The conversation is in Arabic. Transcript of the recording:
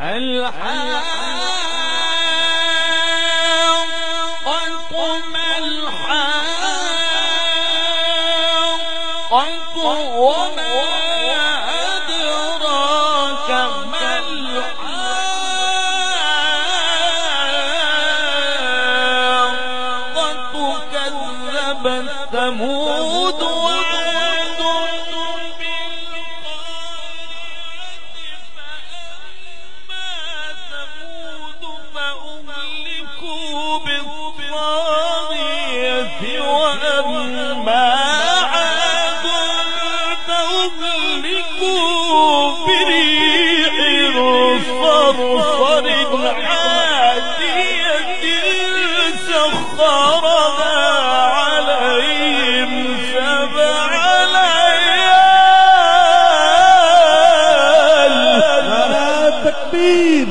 الحاقة ما الحاقة وما أدراك ما الحاقة كذبت ثمود وعاد وأما عاد فأهلكوا بريح صرصر عاتية سخرها عليهم 7 ليال. تكبير.